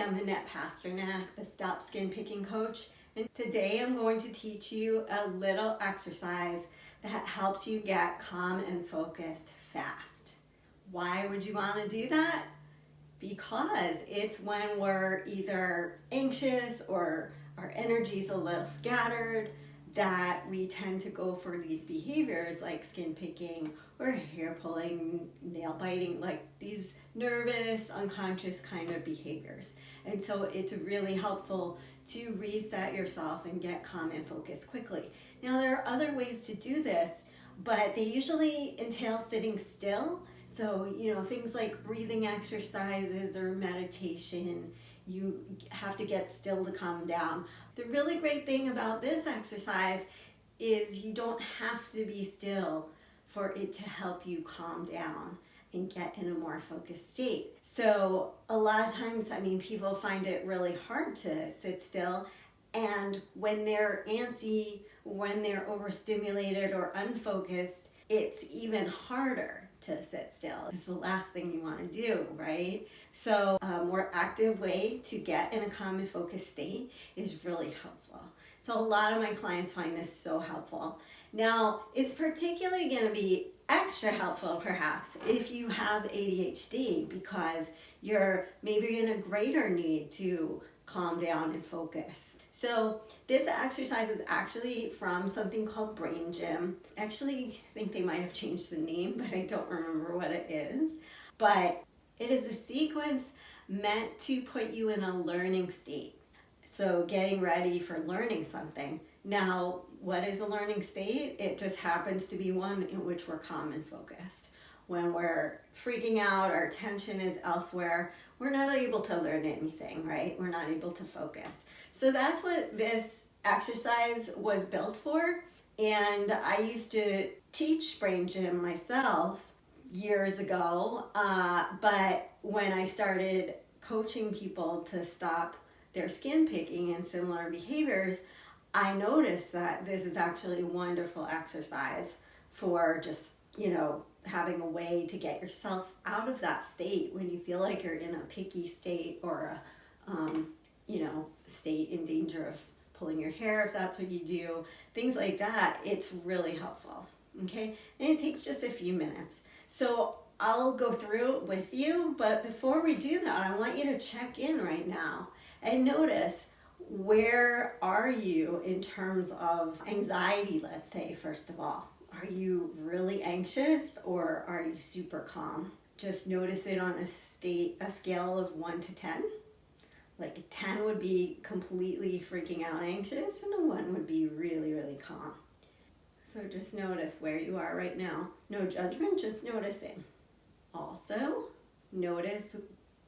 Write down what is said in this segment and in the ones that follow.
I'm Annette Pasternak, the Stop Skin Picking Coach, and today I'm going to teach you a little exercise that helps you get calm and focused fast. Why would you want to do that? Because it's when we're either anxious or our energy's a little scattered that we tend to go for these behaviors like skin picking or hair pulling, nail biting, like these nervous, unconscious kind of behaviors. And so it's really helpful to reset yourself and get calm and focused quickly. Now, there are other ways to do this, but they usually entail sitting still. So, things like breathing exercises or meditation, you have to get still to calm down. The really great thing about this exercise is you don't have to be still for it to help you calm down and get in a more focused state. So a lot of times, people find it really hard to sit still, and when they're antsy, when they're overstimulated or unfocused, it's even harder to sit still. It's the last thing you want to do, right? So a more active way to get in a calm and focused state is really helpful. So a lot of my clients find this so helpful. Now, it's particularly going to be extra helpful perhaps if you have ADHD, because you're maybe in a greater need to calm down and focus. So this exercise is actually from something called Brain Gym. Actually, I think they might have changed the name, but I don't remember what it is. But it is a sequence meant to put you in a learning state. So getting ready for learning something. Now, what is a learning state? It just happens to be one in which we're calm and focused. When we're freaking out, our attention is elsewhere, we're not able to learn anything, right? We're not able to focus. So that's what this exercise was built for. And I used to teach Brain Gym myself years ago, but when I started coaching people to stop their skin picking and similar behaviors, I noticed that this is actually a wonderful exercise for just, having a way to get yourself out of that state when you feel like you're in a picky state or a, state in danger of pulling your hair, if that's what you do, things like that. It's really helpful, okay? And it takes just a few minutes. So I'll go through it with you, but before we do that, I want you to check in right now and notice, where are you in terms of anxiety, let's say, first of all. Are you really anxious or are you super calm? Just notice it on a scale of 1 to 10. Like a 10 would be completely freaking out anxious, and a 1 would be really, really calm. So just notice where you are right now. No judgment, just noticing. Also, notice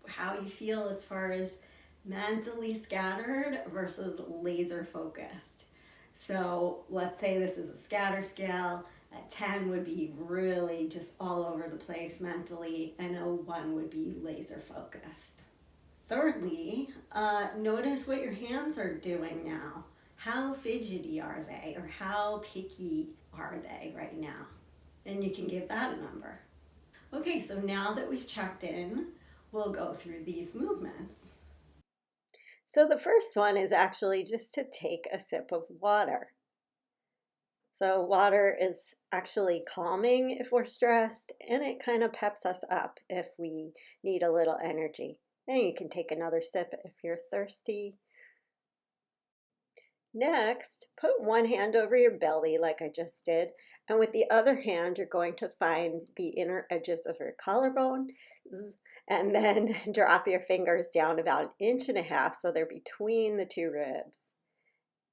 how you feel as far as mentally scattered versus laser focused. So let's say this is a scatter scale. A 10 would be really just all over the place mentally, and a 1 would be laser focused. Thirdly, notice what your hands are doing now. How fidgety are they, or how picky are they right now? And you can give that a number. Okay, so now that we've checked in, we'll go through these movements. So the first one is actually just to take a sip of water. So water is actually calming if we're stressed, and it kind of peps us up if we need a little energy. Then you can take another sip if you're thirsty. Next, put one hand over your belly like I just did, and with the other hand, you're going to find the inner edges of your collarbone, and then drop your fingers down about 1.5 inches so they're between the 2 ribs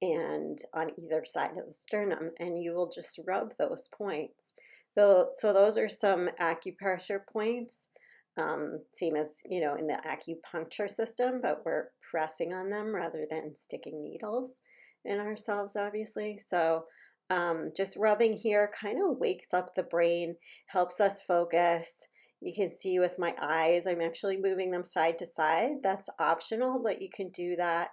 and on either side of the sternum, and you will just rub those points. So those are some acupressure points, same as, in the acupuncture system, but we're pressing on them rather than sticking needles in ourselves, obviously. So just rubbing here kind of wakes up the brain, helps us focus. You can see with my eyes, I'm actually moving them side to side. That's optional, but you can do that.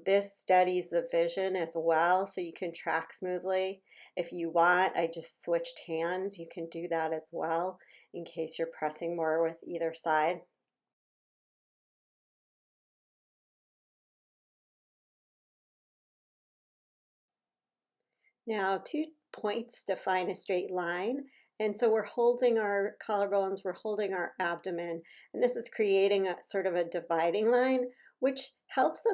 This studies the vision as well, so you can track smoothly. If you want, I just switched hands. You can do that as well in case you're pressing more with either side. Now, 2 points define a straight line. And so we're holding our collarbones, we're holding our abdomen, and this is creating a sort of a dividing line, which helps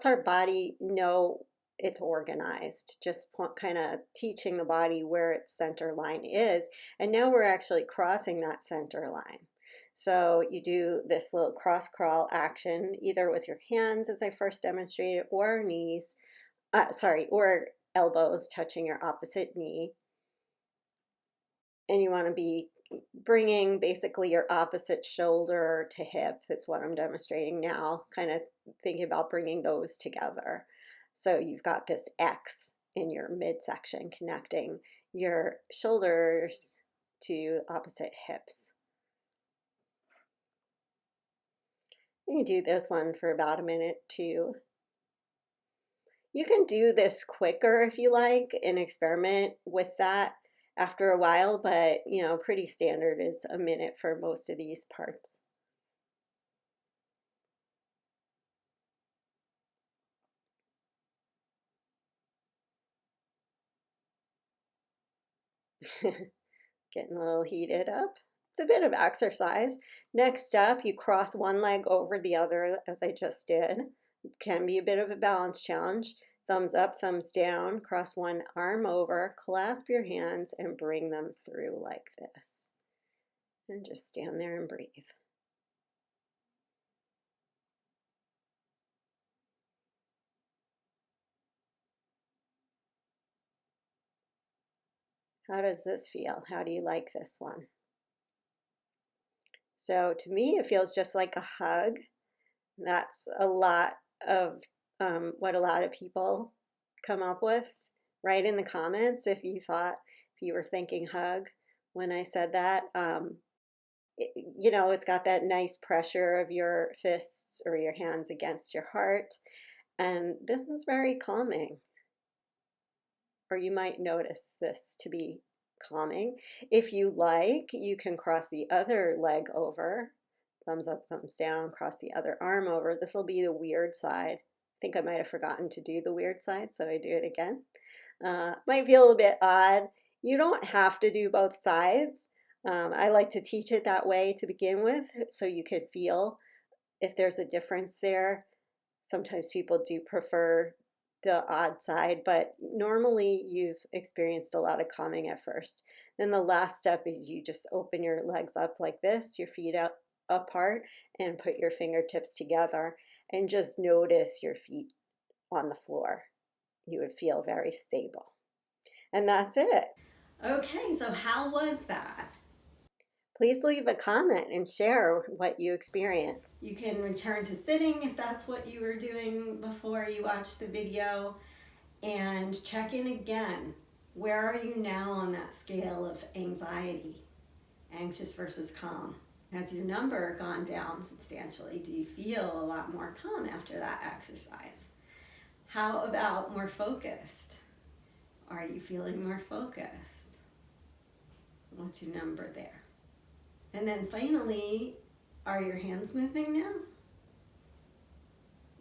our body know it's organized, just kind of teaching the body where its center line is. And now we're actually crossing that center line. So you do this little cross crawl action, either with your hands, as I first demonstrated, or knees, or elbows touching your opposite knee. And you want to be bringing basically your opposite shoulder to hip. That's what I'm demonstrating now, kind of thinking about bringing those together. So you've got this X in your midsection connecting your shoulders to opposite hips. You can do this one for about a minute too. You can do this quicker if you like and experiment with that after a while, but pretty standard is a minute for most of these parts. Getting a little heated up. It's a bit of exercise. Next up, you cross one leg over the other, as I just did. It can be a bit of a balance challenge. Thumbs up, thumbs down. Cross one arm over, clasp your hands, and bring them through like this. And just stand there and breathe. How does this feel? How do you like this one? So to me, it feels just like a hug. That's a lot of what a lot of people come up with. Write in the comments if you were thinking hug when I said that. It's got that nice pressure of your fists or your hands against your heart. And this is very calming. Or you might notice this to be calming. If you like, you can cross the other leg over. Thumbs up, thumbs down, cross the other arm over. This will be the weird side. I think I might have forgotten to do the weird side, so I do it again. Might feel a bit odd. You don't have to do both sides. I like to teach it that way to begin with, so you can feel if there's a difference there. Sometimes people do prefer the odd side, but normally you've experienced a lot of calming at first. Then the last step is you just open your legs up like this, your feet out apart, and put your fingertips together and just notice your feet on the floor. You would feel very stable. And that's it. Okay, so how was that? Please leave a comment and share what you experienced. You can return to sitting if that's what you were doing before you watched the video, and check in again. Where are you now on that scale of anxiety? Anxious versus calm. Has your number gone down substantially? Do you feel a lot more calm after that exercise? How about more focused? Are you feeling more focused? What's your number there? And then finally, are your hands moving now?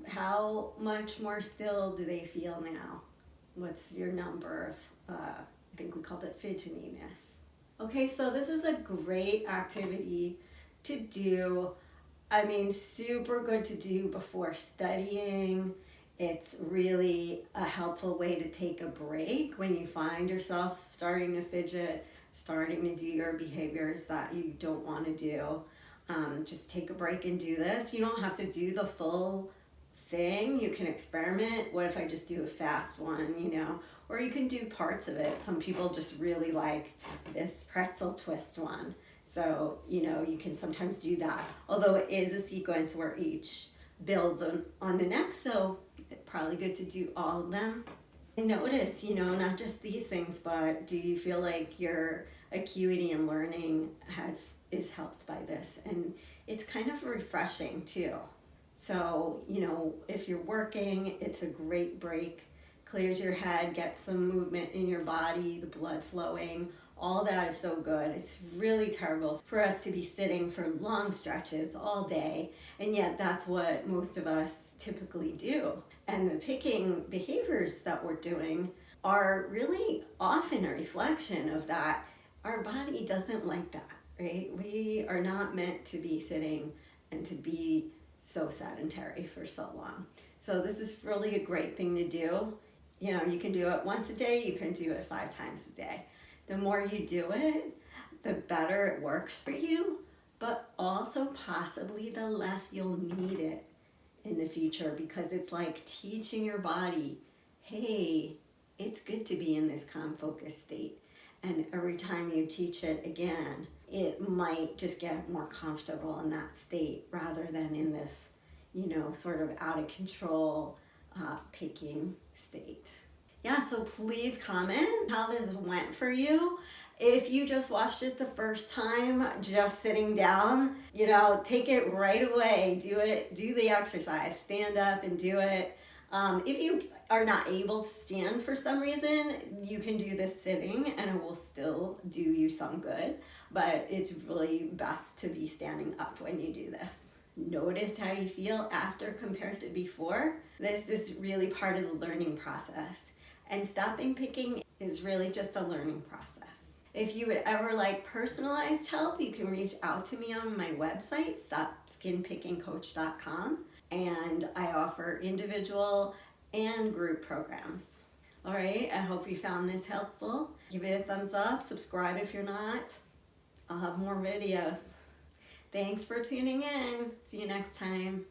How much more still do they feel now? What's your number of, I think we called it fidgetiness. Okay, so this is a great activity to do. I mean, super good to do before studying. It's really a helpful way to take a break when you find yourself starting to fidget, starting to do your behaviors that you don't want to do. Just take a break and do this. You don't have to do the full thing. You can experiment. What if I just do a fast one, Or you can do parts of it. Some people just really like this pretzel twist one. So, you can sometimes do that. Although it is a sequence where each builds on the next, so it's probably good to do all of them. And notice, not just these things, but do you feel like your acuity and learning is helped by this? And it's kind of refreshing too. So, if you're working, it's a great break. Clears your head, gets some movement in your body, the blood flowing. All that is so good. It's really terrible for us to be sitting for long stretches all day, and yet that's what most of us typically do. And the picking behaviors that we're doing are really often a reflection of that. Our body doesn't like that, right? We are not meant to be sitting and to be so sedentary for so long. So this is really a great thing to do. You know, you can do it once a day, you can do it 5 times a day. The more you do it, the better it works for you, but also possibly the less you'll need it in the future, because it's like teaching your body, hey, it's good to be in this calm focused state. And every time you teach it again, it might just get more comfortable in that state rather than in this, you know, sort of out of control picking state. Yeah, so please comment how this went for you. If you just watched it the first time, just sitting down, you know, take it right away. Do the exercise, stand up and do it. If you are not able to stand for some reason, you can do this sitting and it will still do you some good, but it's really best to be standing up when you do this. Notice how you feel after compared to before. This is really part of the learning process. And stopping picking is really just a learning process. If you would ever like personalized help, you can reach out to me on my website, stopskinpickingcoach.com, and I offer individual and group programs. All right, I hope you found this helpful. Give it a thumbs up, subscribe if you're not. I'll have more videos. Thanks for tuning in. See you next time.